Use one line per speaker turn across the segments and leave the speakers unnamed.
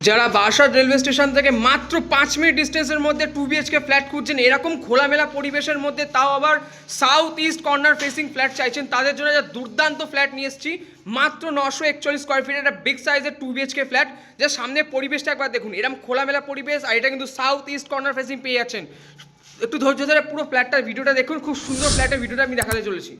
যারা Barasat railway station থেকে মাত্র 5 মিনিট ডিস্টেন্সের মধ্যে 2 BHK ফ্ল্যাট খুঁজছেন, এরকম খোলামেলা পরিবেশের মধ্যে, তাও আবার south east corner facing flat চাইছেন, তাদের জন্য যা দুর্দান্ত ফ্ল্যাট নিয়ে এসেছি। মাত্র 941 স্কোয়ার ফিটের একটা বিগ সাইজের 2 BHK ফ্ল্যাট, যে সামনে পরিবেশটা একবার দেখুন, এরকম খোলামেলা পরিবেশ, আর এটা কিন্তু সাউথ ইস্ট কর্নার ফেসিং পেয়ে যাচ্ছেন। একটু ধৈর্য ধরে পুরো ফ্ল্যাটটার ভিডিওটা দেখুন, খুব সুন্দর ফ্ল্যাটের ভিডিওটা আমি দেখাতে চলেছি।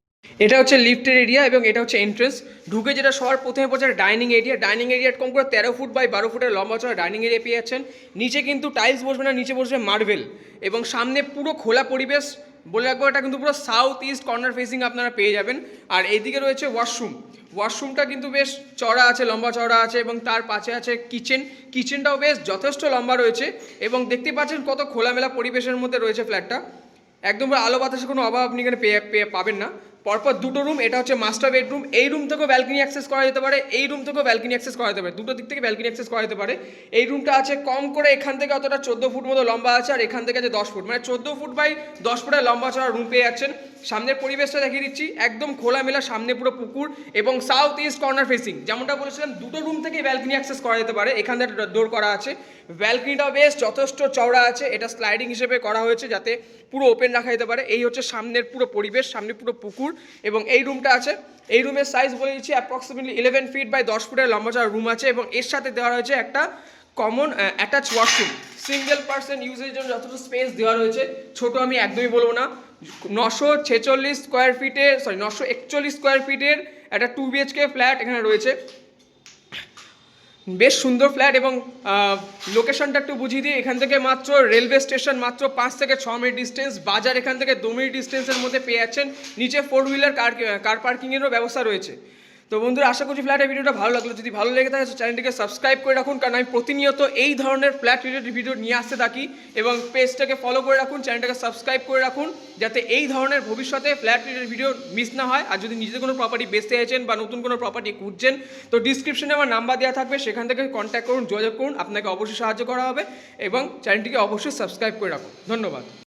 এটা হচ্ছে লিফটের এরিয়া এবং এটা হচ্ছে এন্ট্রেন্স। ঢুকে যেটা সবার প্রথমে পড়ছে ডাইনিং এরিয়া। ডাইনিং এরিয়া কম করে 13 ফুট বাই 12 ফুটের লম্বা চড়া ডাইনিং এরিয়া পেয়ে যাচ্ছেন। নিচে কিন্তু টাইলস বসবে না, নিচে বসবে মার্বেল, এবং সামনে পুরো খোলা পরিবেশ। বলে রাখবো এটা কিন্তু পুরো সাউথ ইস্ট কর্নার ফেসিং আপনারা পেয়ে যাবেন। আর এইদিকে রয়েছে ওয়াশরুম। ওয়াশরুমটা কিন্তু বেশ চড়া আছে, লম্বা চড়া আছে, এবং তার পাশে আছে কিচেন। কিচেনটাও বেশ যথেষ্ট লম্বা রয়েছে, এবং দেখতে পাচ্ছেন কত খোলামেলা পরিবেশের মধ্যে রয়েছে ফ্ল্যাটটা। একদম আলো বাতাসের কোনো অভাব আপনি এখানে পাবেন না। পরপর দুটো রুম, এটা হচ্ছে মাস্টার বেডরুম। এই রুম থেকেও ব্যালকনি অ্যাক্সেস করা যেতে পারে, এই রুম থেকেও ব্যালকনি অ্যাক্সেস করা যেতে পারে, দুটো দিক থেকে ব্যালকনি অ্যাক্সেস করা যেতে পারে। এই রুমটা আছে কম করে এখান থেকে অতটা 14 ফুট মতো লম্বা আছে, আর এখান থেকে আছে 10 ফুট, মানে 14 ফুট বাই 10 ফুটের লম্বা চড়া রুম পেয়ে যাচ্ছেন। সামনের পরিবেশটা দেখিয়ে দিচ্ছি, একদম খোলামেলা, সামনে পুরো পুকুর এবং সাউথ ইস্ট কর্নার ফেসিং। যেমনটা বলেছিলাম, দুটো রুম থেকেই ব্যালকনি অ্যাক্সেস করা যেতে পারে। এখান থেকে ডোর করা আছে, ব্যালকনিটাও বেশ যথেষ্ট চওড়া আছে। এটা স্লাইডিং হিসেবে করা হয়েছে যাতে পুরো ওপেন রাখা যেতে পারে। এই হচ্ছে সামনের পুরো পরিবেশ, সামনে পুরো পুকুর, এবং এই রুমটা আছে। এই রুমের সাইজ বলে দিচ্ছি অ্যাপ্রক্সিমেটলি 11 ফিট বাই 10 ফুটের লম্বা চড়া রুম আছে, এবং এর সাথে দেওয়া হয়েছে একটা common attach washroom. Single person ইউজের জন্য যতটা স্পেস দেওয়া রয়েছে, ছোট আমি একদমই বলবো না। 941 স্কোয়ার ফিটের একটা 2 BHK ফ্ল্যাট এখানে রয়েছে। বেশ সুন্দর ফ্ল্যাট, এবং লোকেশনটা একটু বুঝিয়ে দিই। এখান থেকে মাত্র রেলওয়ে স্টেশন মাত্র 5 থেকে 6 মিনিট ডিস্টেন্স, বাজার এখান থেকে 2 মিনিট ডিস্টেন্সের মধ্যে পেয়ে যাচ্ছেন। নিচে 4 হুইলার কার পার্কিংয়েরও ব্যবস্থা রয়েছে। তো বন্ধুরা, আশা করছি ফ্ল্যাটের ভিডিওটা ভালো লাগলো। যদি ভালো লেগে থাকে চ্যানেলটিকে সাবস্ক্রাইব করে রাখুন, কারণ আমি প্রতিনিয়ত এই ধরনের ফ্ল্যাট রিলেটেড ভিডিও নিয়ে আসতে থাকি, এবং পেজটাকে ফলো করে রাখুন, চ্যানেলটাকে সাবস্ক্রাইব করে রাখুন, যাতে এই ধরনের ভবিষ্যতে ফ্ল্যাট রিলেটেড ভিডিও মিস না হয়। আর যদি নিজেদের কোনো প্রপার্টি বেচতে চাইছেন বা নতুন কোনো প্রপার্টি খুঁজছেন, তো ডিসক্রিপশনে আমার নাম্বার দেওয়া থাকবে, সেখান থেকে কন্ট্যাক্ট করুন, যোগাযোগ করুন, আপনাকে অবশ্যই সাহায্য করা হবে, এবং চ্যানেলটিকে অবশ্যই সাবস্ক্রাইব করে রাখুন। ধন্যবাদ।